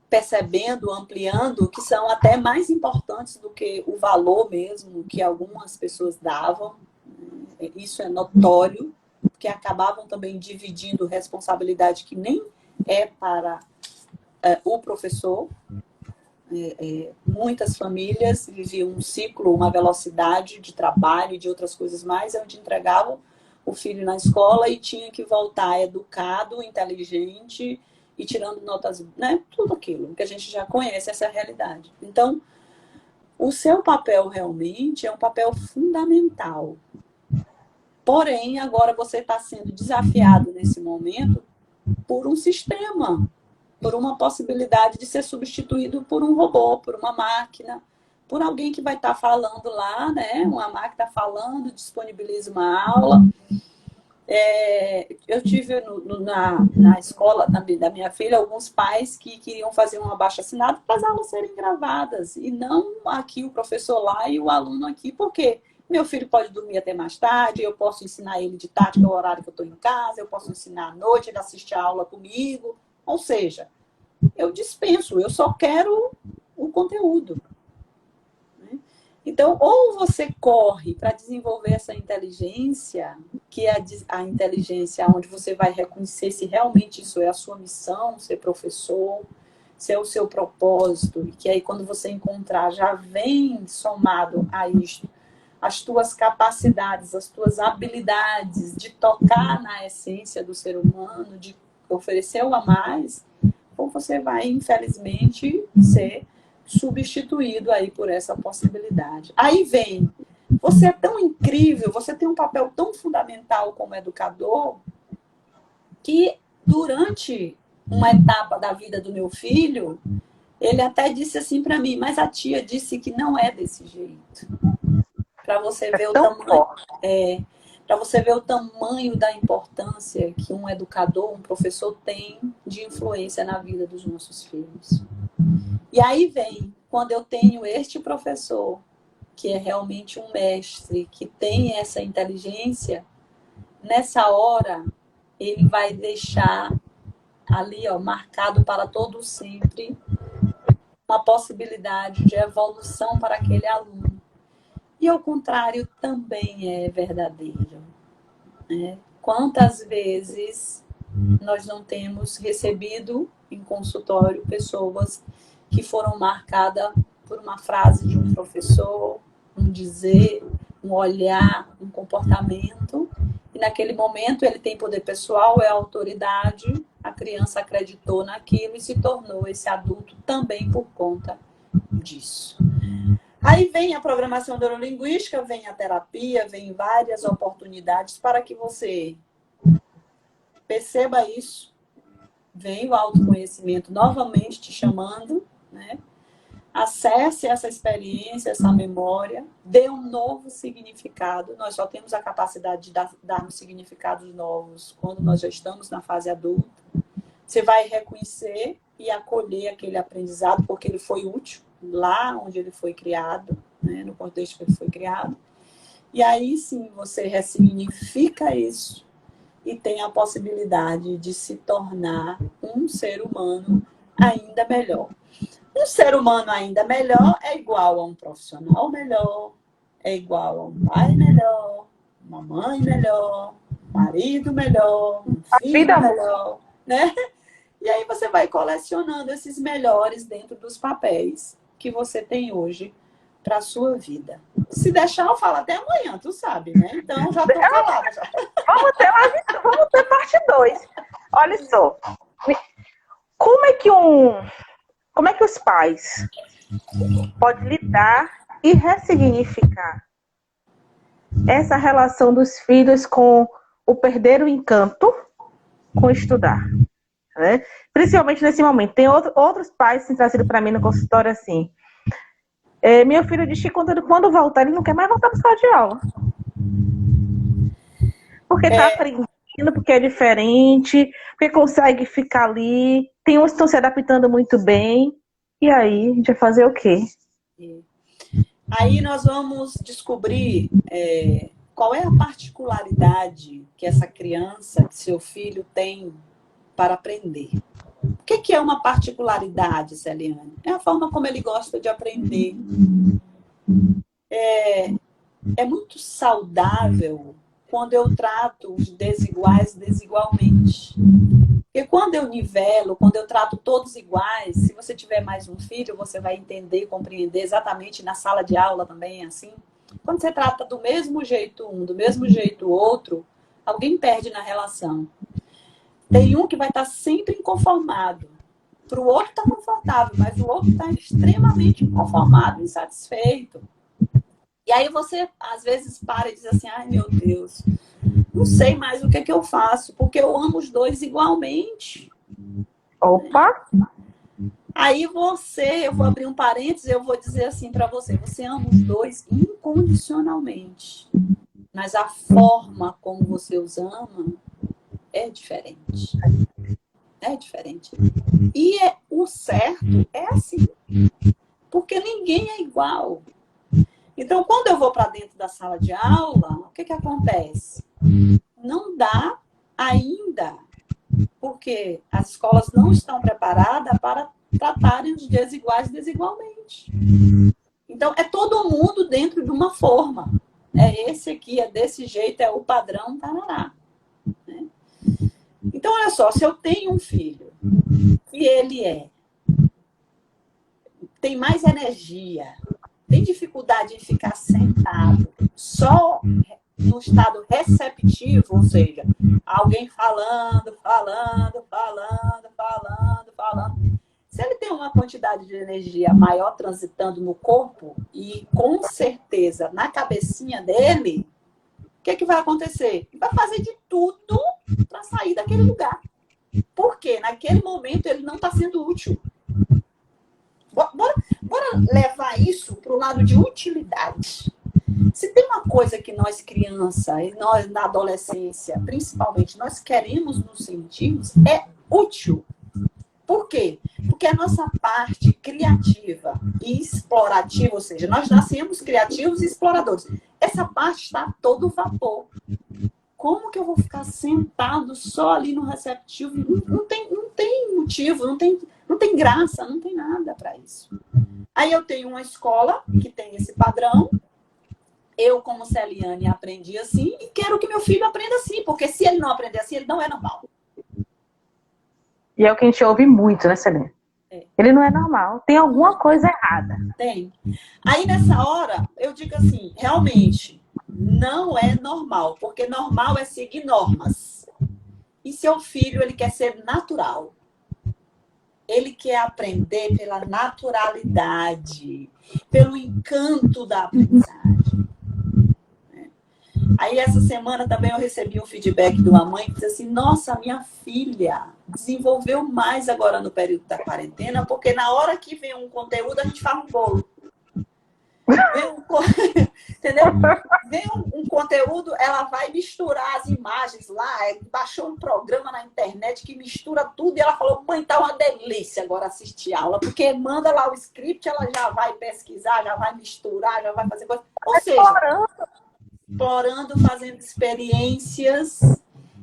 percebendo, ampliando, que são até mais importantes do que o valor mesmo que algumas pessoas davam. Isso é notório, porque acabavam também dividindo responsabilidade que nem é para o professor. Muitas famílias viviam um ciclo, uma velocidade de trabalho e de outras coisas mais, onde entregavam o filho na escola e tinha que voltar educado, inteligente e tirando notas, né? Tudo aquilo que a gente já conhece, essa é a realidade. Então, o seu papel realmente é um papel fundamental. Porém, agora você está sendo desafiado nesse momento por um sistema, por uma possibilidade de ser substituído por um robô, por uma máquina, por alguém que vai estar falando lá, né? Uma máquina falando, disponibiliza uma aula. Eu tive na escola da minha filha alguns pais que queriam fazer um abaixo-assinado para as aulas serem gravadas, e não aqui o professor lá e o aluno aqui. Por quê? Meu filho pode dormir até mais tarde, eu posso ensinar ele de tarde, que é o horário que eu estou em casa, eu posso ensinar à noite, ele assiste a aula comigo. Ou seja, eu dispenso, eu só quero o conteúdo. Então, ou você corre para desenvolver essa inteligência, que é a inteligência onde você vai reconhecer se realmente isso é a sua missão, ser professor, se é o seu propósito, e que aí quando você encontrar já vem somado a isto as tuas capacidades, as tuas habilidades de tocar na essência do ser humano, de oferecer o a mais, ou você vai, infelizmente, ser substituído aí por essa possibilidade. Aí vem, você é tão incrível, você tem um papel tão fundamental como educador, que durante uma etapa da vida do meu filho, ele até disse assim para mim, mas a tia disse que não é desse jeito. Para você ver o tamanho, para você ver o tamanho da importância que um educador, um professor tem de influência na vida dos nossos filhos. E aí vem, quando eu tenho este professor, que é realmente um mestre, que tem essa inteligência, nessa hora ele vai deixar ali, marcado para todo sempre, uma possibilidade de evolução para aquele aluno. E ao contrário também é verdadeiro. Né? Quantas vezes nós não temos recebido em consultório pessoas que foram marcadas por uma frase de um professor, um dizer, um olhar, um comportamento, e naquele momento ele tem poder pessoal, é autoridade, a criança acreditou naquilo e se tornou esse adulto também por conta disso. Aí vem a programação neurolinguística, vem a terapia, vem várias oportunidades para que você perceba isso. Vem o autoconhecimento novamente te chamando né? Acesse essa experiência, essa memória, dê um novo significado. Nós só temos a capacidade de darmos significados novos quando nós já estamos na fase adulta. Você vai reconhecer e acolher aquele aprendizado, porque ele foi útil lá onde ele foi criado, né? No contexto que ele foi criado. E aí sim você ressignifica isso e tem a possibilidade de se tornar um ser humano ainda melhor. Um ser humano ainda melhor é igual a um profissional melhor, é igual a um pai melhor, uma mãe melhor, um marido melhor, um filho melhor, né? E aí você vai colecionando esses melhores dentro dos papéis que você tem hoje para a sua vida. Se deixar, eu falo até amanhã, tu sabe, né? Então, já tô falando. Já. Vamos ter parte 2. Olha só. Como é que os pais podem lidar e ressignificar essa relação dos filhos com o perder o encanto com estudar? Né? Principalmente nesse momento. Tem outros pais que trazido para mim no consultório assim. Meu filho diz que quando voltar, ele não quer mais voltar para a sala de aula. Porque está aprendendo, porque é diferente, porque consegue ficar ali. Tem uns que estão se adaptando muito bem. E aí, a gente vai fazer o quê? Aí nós vamos descobrir qual é a particularidade que essa criança, que seu filho tem para aprender. O que é uma particularidade, Celiane? É a forma como ele gosta de aprender. É muito saudável quando eu trato os desiguais desigualmente. Porque quando eu nivelo, quando eu trato todos iguais, se você tiver mais um filho, você vai entender e compreender exatamente na sala de aula também, assim. Quando você trata do mesmo jeito um, do mesmo jeito o outro, alguém perde na relação. Tem um que vai estar sempre inconformado. Para o outro está confortável, mas o outro está extremamente inconformado, insatisfeito. E aí você, às vezes, para e diz assim, ai, meu Deus, não sei mais o que é que eu faço, porque eu amo os dois igualmente. Opa! Aí eu vou abrir um parênteses, eu vou dizer assim para você, você ama os dois incondicionalmente, mas a forma como você os ama é diferente. É diferente. E o certo é assim, porque ninguém é igual. Então, quando eu vou para dentro da sala de aula, o que acontece? Não dá ainda, porque as escolas não estão preparadas para tratarem os desiguais desigualmente. Então, é todo mundo dentro de uma forma. É esse aqui, é desse jeito, é o padrão, tarará. Né? Então, olha só, se eu tenho um filho e ele tem mais energia, tem dificuldade em ficar sentado, só no estado receptivo, ou seja, alguém falando. Se ele tem uma quantidade de energia maior transitando no corpo e, com certeza, na cabecinha dele, o que vai acontecer? Ele vai fazer de tudo para sair daquele lugar. Por quê? Naquele momento ele não está sendo útil. Bora levar isso para o lado de utilidade. Se tem uma coisa que nós crianças e nós na adolescência, principalmente, nós queremos nos sentirmos, é útil. Por quê? Porque a nossa parte criativa e explorativa, ou seja, nós nascemos criativos e exploradores. Essa parte está a todo vapor. Como que eu vou ficar sentado só ali no receptivo? Não tem motivo, não tem graça, não tem nada para isso. Aí eu tenho uma escola que tem esse padrão. Eu, como Celiane, aprendi assim e quero que meu filho aprenda assim, porque se ele não aprender assim, ele não é normal. E é o que a gente ouve muito, né, Celiane? Ele não é normal. Tem alguma coisa errada. Tem. Aí, nessa hora, eu digo assim, realmente, não é normal, porque normal é seguir normas. E seu filho, ele quer ser natural. Ele quer aprender pela naturalidade, pelo encanto da aprendizagem. Aí essa semana também eu recebi um feedback de uma mãe que disse assim, nossa, minha filha desenvolveu mais agora no período da quarentena, porque na hora que vem um conteúdo, a gente faz um bolo. Entendeu? Vem um conteúdo, ela vai misturar as imagens lá, baixou um programa na internet que mistura tudo e ela falou, mãe, tá uma delícia agora assistir aula, porque manda lá o script, ela já vai pesquisar, já vai misturar, já vai fazer coisa. Ou seja, explorando, fazendo experiências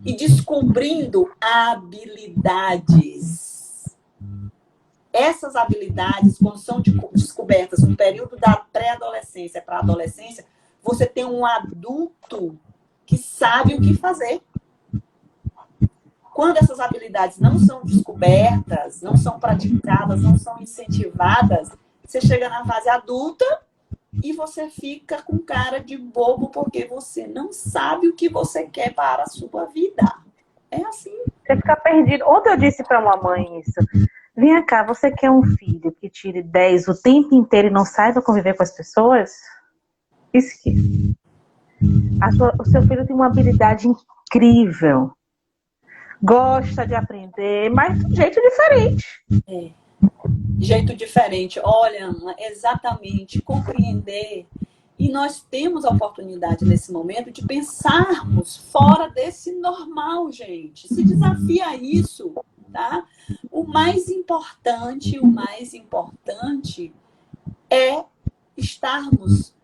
e descobrindo habilidades. Essas habilidades, quando são descobertas no período da pré-adolescência para a adolescência, você tem um adulto que sabe o que fazer. Quando essas habilidades não são descobertas, não são praticadas, não são incentivadas, você chega na fase adulta e você fica com cara de bobo porque você não sabe o que você quer para a sua vida. É assim. Você fica perdido. Ontem eu disse para uma mãe isso. Vem cá, você quer um filho que tire 10 o tempo inteiro e não saiba conviver com as pessoas? Esqueça. O seu filho tem uma habilidade incrível. Gosta de aprender, mas de um jeito diferente. Jeito diferente. Olha, exatamente, compreender. E nós temos a oportunidade nesse momento de pensarmos fora desse normal, gente. Se desafia a isso, tá? O mais importante é estarmos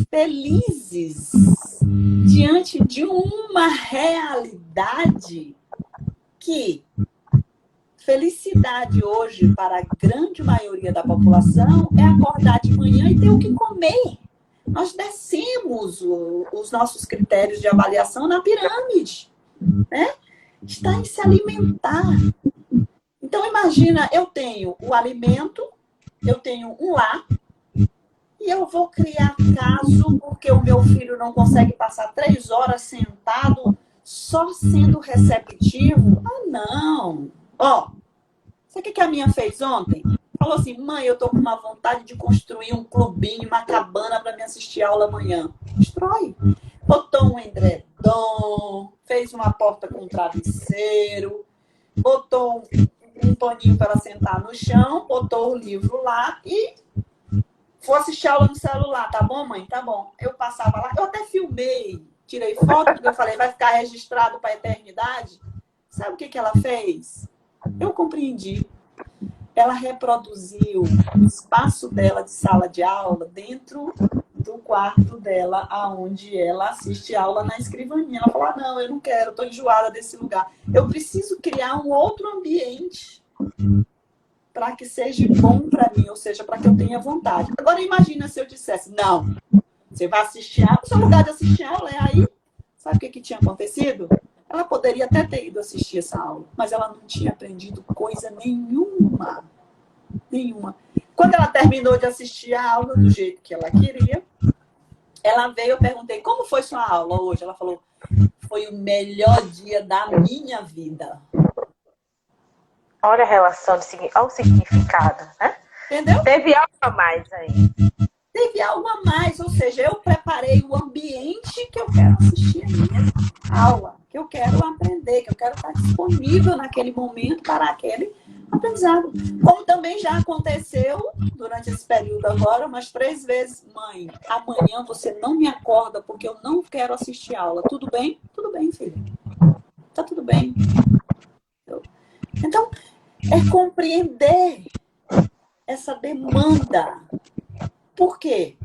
felizes diante de uma realidade que felicidade hoje para a grande maioria da população é acordar de manhã e ter o que comer. Nós descemos os nossos critérios de avaliação na pirâmide, né? Está em se alimentar. Então, imagina, eu tenho o alimento, eu tenho um lar, e eu vou criar caso porque o meu filho não consegue passar 3 horas sentado só sendo receptivo? Ah, não! Ó, sabe o que a minha fez ontem? Falou assim, mãe, eu tô com uma vontade de construir um clubinho, uma cabana para me assistir a aula amanhã. Constrói. Botou um edredom, fez uma porta com travesseiro, botou um paninho para ela sentar no chão, botou o livro lá e foi assistir aula no celular. Tá bom, mãe? Tá bom. Eu passava lá, eu até filmei, tirei foto, porque eu falei, vai ficar registrado para a eternidade. Sabe o que ela fez? Eu compreendi. Ela reproduziu o espaço dela de sala de aula dentro do quarto dela, aonde ela assiste aula na escrivaninha. Ela falou, não, eu não quero, estou enjoada desse lugar. Eu preciso criar um outro ambiente para que seja bom para mim, ou seja, para que eu tenha vontade. Agora imagina se eu dissesse, não, você vai assistir aula, o seu lugar de assistir aula é aí. Sabe o que tinha acontecido? Ela poderia até ter ido assistir essa aula, mas ela não tinha aprendido coisa nenhuma. Nenhuma. Quando ela terminou de assistir a aula do jeito que ela queria, ela veio, eu perguntei, como foi sua aula hoje? Ela falou, foi o melhor dia da minha vida. Olha a relação, olha o significado, né? Entendeu? Teve algo a mais aí. Teve algo a mais, ou seja, eu preparei o ambiente que eu quero assistir a minha aula, que eu quero aprender, que eu quero estar disponível naquele momento para aquele aprendizado. Como também já aconteceu durante esse período agora, umas 3 vezes, mãe, amanhã você não me acorda porque eu não quero assistir aula. Tudo bem? Tudo bem, filho. Tá tudo bem. Então, é compreender essa demanda. Por quê?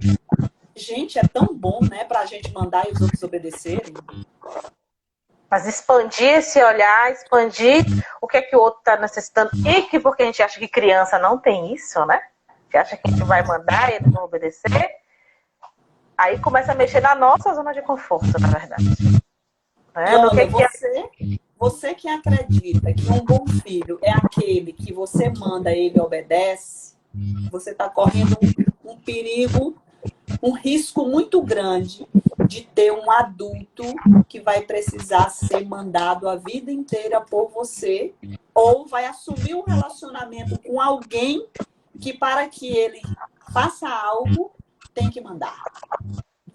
Gente, é tão bom, né, pra gente mandar e os outros obedecerem. Mas expandir esse olhar, expandir o que é que o outro está necessitando. E que porque a gente acha que criança não tem isso, né? Que acha que a gente vai mandar e eles vão obedecer. Aí começa a mexer na nossa zona de conforto, na verdade. Né? Você que acredita que um bom filho é aquele que você manda, ele obedece, você está correndo um perigo, um risco muito grande de ter um adulto que vai precisar ser mandado a vida inteira por você, ou vai assumir um relacionamento com alguém que, para que ele faça algo, tem que mandar.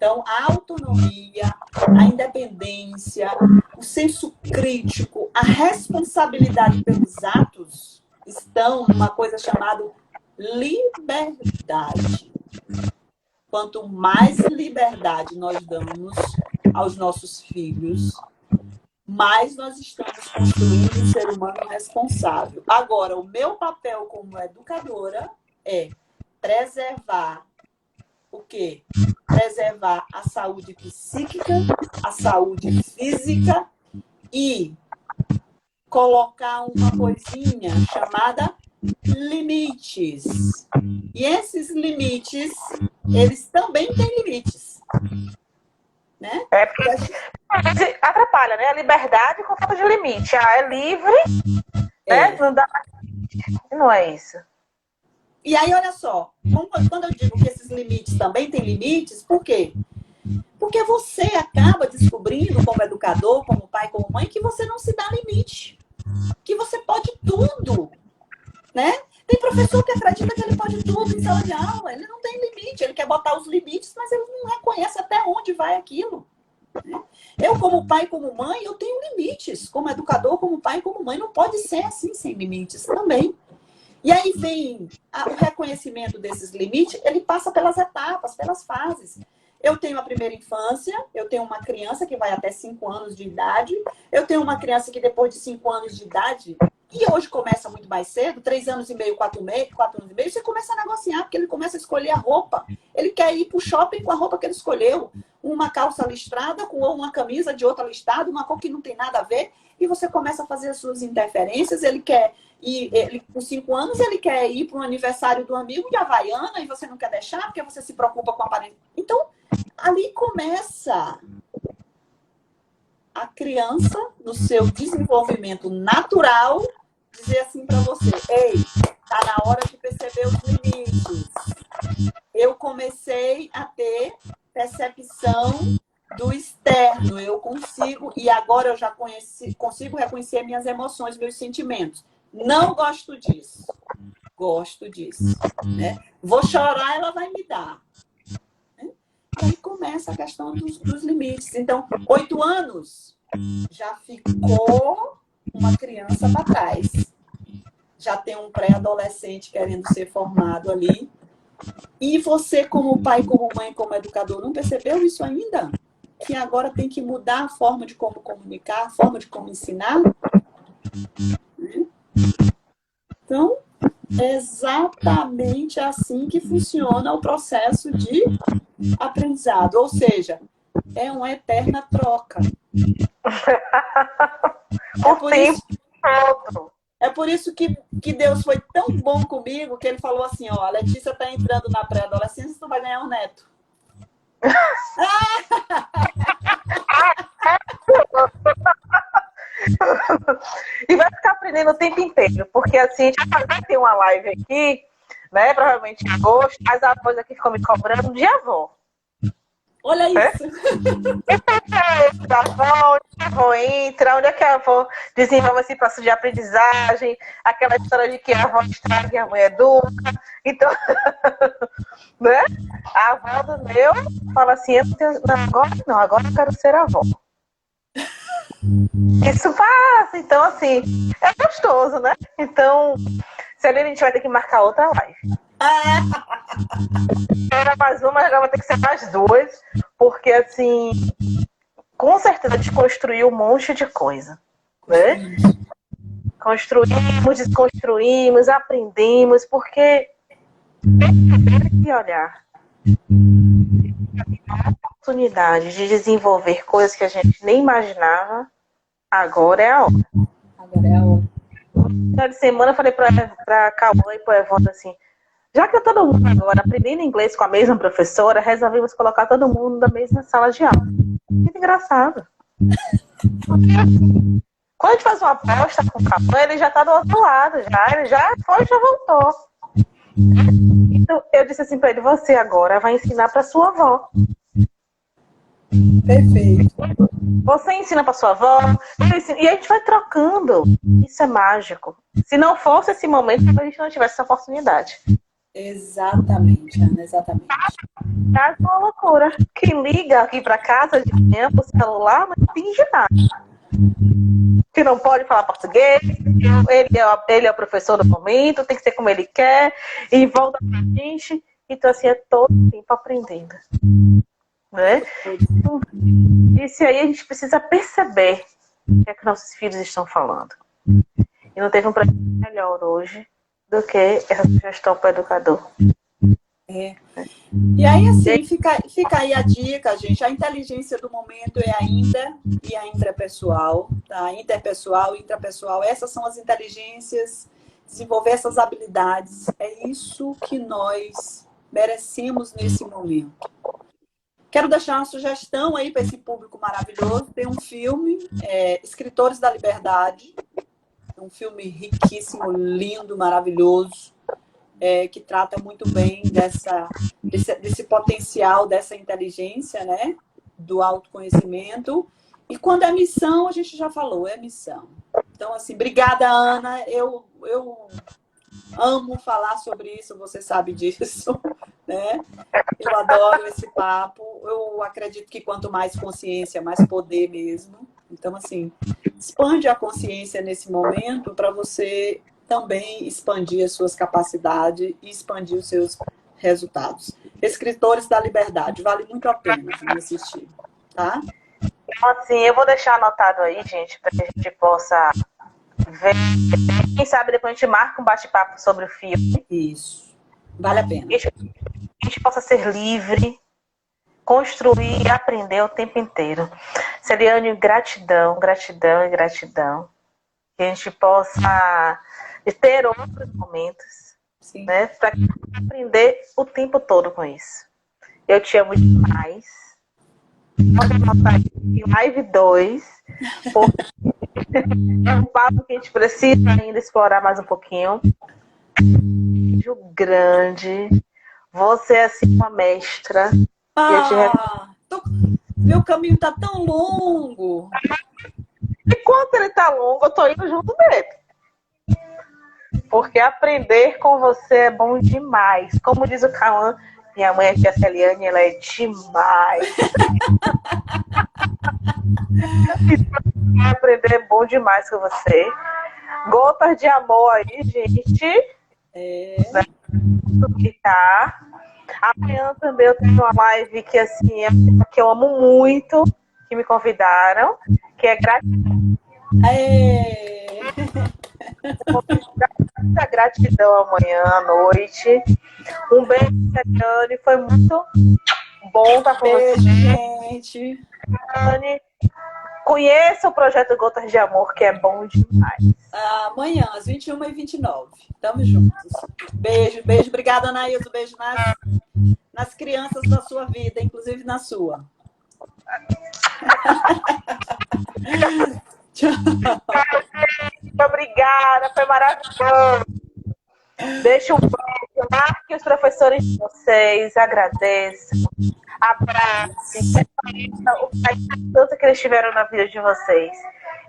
Então, a autonomia, a independência, o senso crítico, a responsabilidade pelos atos estão numa coisa chamada liberdade. Quanto mais liberdade nós damos aos nossos filhos, mais nós estamos construindo um ser humano responsável. Agora, o meu papel como educadora é preservar o quê? Preservar a saúde psíquica, a saúde física e colocar uma coisinha chamada limites. E esses limites, eles também têm limites. Né? É porque atrapalha, né? A liberdade com falta de limite. Ah, é livre, né? Não dá mais limite. Não é isso. E aí, olha só, quando eu digo que esses limites também têm limites, por quê? Porque você acaba descobrindo, como educador, como pai, como mãe, que você não se dá limite. Que você pode tudo, né? Tem professor que acredita que ele pode tudo em sala de aula. Ele não tem limite, ele quer botar os limites, mas ele não reconhece até onde vai aquilo. Eu, como pai, como mãe, eu tenho limites. Como educador, como pai, como mãe, não pode ser assim, sem limites também. E aí vem o reconhecimento desses limites, ele passa pelas etapas, pelas fases. Eu tenho a primeira infância, eu tenho uma criança que vai até 5 anos de idade, eu tenho uma criança que depois de 5 anos de idade, e hoje começa muito mais cedo, 3 anos e meio, 4 anos e meio, você começa a negociar, porque ele começa a escolher a roupa. Ele quer ir para o shopping com a roupa que ele escolheu. Uma calça listrada com uma camisa de outra listrada, uma cor que não tem nada a ver, e você começa a fazer as suas interferências. Ele quer ir, com 5 anos, ele quer ir para um aniversário do amigo de Havaiana, e você não quer deixar, porque você se preocupa com a aparência. Então, ali começa a criança, no seu desenvolvimento natural, dizer assim para você: ei, tá na hora de perceber os limites. Eu comecei a ter percepção do externo, eu consigo, e agora eu já consigo reconhecer minhas emoções, meus sentimentos. Não gosto disso. Gosto disso. Né? Vou chorar, ela vai me dar. E aí começa a questão dos limites. Então, 8 anos já ficou uma criança para trás. Já tem um pré-adolescente querendo ser formado ali. E você, como pai, como mãe, como educador, não percebeu isso ainda? Que agora tem que mudar a forma de como comunicar, a forma de como ensinar? Então, é exatamente assim que funciona o processo de aprendizado. Ou seja, é uma eterna troca. É por isso que Deus foi tão bom comigo que ele falou assim, ó, a Letícia está entrando na pré-adolescência, tu vai ganhar um neto. E vai ficar aprendendo o tempo inteiro, porque assim, a gente vai ter uma live aqui, né, provavelmente em agosto, as avós aqui ficam me cobrando de avó. Olha isso. Da avó, onde a avó entra, onde é que a avó desenvolve esse processo de aprendizagem, aquela história de que a avó estraga e a mãe educa. Então, né? A avó do meu fala assim, agora eu quero ser avó. Isso passa, então assim, é gostoso, né? Então, se ali a gente vai ter que marcar outra live. Era mais uma, agora vai ter que ser mais 2, porque assim, com certeza desconstruiu um monte de coisa, né? Construímos, desconstruímos, aprendemos, porque tem que olhar a oportunidade de desenvolver coisas que a gente nem imaginava. Agora é a hora. Agora é a hora. No final de semana eu falei pra Cauã e pro Evandro assim, já que todo mundo agora aprendendo inglês com a mesma professora, resolvemos colocar todo mundo na mesma sala de aula. Que engraçado. Quando a gente faz uma aposta com o Cauã, ele já tá do outro lado, ele já foi e já voltou. Então eu disse assim pra ele, você agora vai ensinar pra sua avó. Perfeito. Você ensina para sua avó, e a gente vai trocando. Isso é mágico. Se não fosse esse momento, a gente não tivesse essa oportunidade. Exatamente, Ana, exatamente. É uma loucura. Quem liga aqui para casa de manhã pro celular não entende nada. Que não pode falar português, ele é o professor do momento, tem que ser como ele quer, e volta pra gente. Então, assim, é todo tempo aprendendo. Né? Então, isso aí a gente precisa perceber o que é que nossos filhos estão falando. E não teve um presente melhor hoje do que essa sugestão para o educador. É. E aí, assim, fica aí a dica, gente. A inteligência do momento é a inter e a intrapessoal, tá? Interpessoal, intrapessoal. Essas são as inteligências, desenvolver essas habilidades. É isso que nós merecemos nesse momento. Quero deixar uma sugestão aí para esse público maravilhoso. Tem um filme, Escritores da Liberdade. Um filme riquíssimo, lindo, maravilhoso. Que trata muito bem desse potencial, dessa inteligência, né? Do autoconhecimento. E quando é missão, a gente já falou, é missão. Então, assim, obrigada, Ana. Eu amo falar sobre isso, você sabe disso, né? Eu adoro esse papo. Eu acredito que quanto mais consciência, mais poder mesmo. Então, assim, expande a consciência nesse momento para você também expandir as suas capacidades e expandir os seus resultados. Escritores da Liberdade, vale muito a pena assistir, tá? Então, assim, eu vou deixar anotado aí, gente, para que a gente possa ver. Quem sabe depois a gente marca um bate-papo sobre o filme. Isso, vale a pena. Que a gente possa ser livre, construir e aprender o tempo inteiro. Celiane, gratidão, gratidão e gratidão. Que a gente possa ter outros momentos, né, para aprender o tempo todo com isso. Eu te amo demais. Pode anotar em live 2, porque é um papo que a gente precisa ainda explorar mais um pouquinho. Um beijo grande. Você é assim uma mestra. Meu caminho tá tão longo. Enquanto ele tá longo, eu tô indo junto dele. Porque aprender com você é bom demais. Como diz o Cauã, minha mãe aqui, a Celiane, ela é demais. Aprender é bom demais com você. Gotas de amor aí, gente. Que tá. Amanhã também eu tenho uma live que, assim, que eu amo muito, que me convidaram, que é gratidão. Muita gratidão amanhã à noite. Um beijo, Celiane. Foi muito bom estar com você. Gente. Celiane, conheça o projeto Gotas de Amor, que é bom demais. Amanhã, às 21h29. Tamo juntos. Beijo, beijo. Obrigada, Anaílson. Beijo nas crianças da sua vida, inclusive na sua. Tchau. Obrigada, foi maravilhoso. Deixa um beijo, marque os professores de vocês, agradeço, abraço, a importância que eles tiveram na vida de vocês.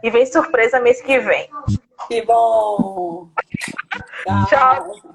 E vem surpresa mês que vem. Que bom! Tchau.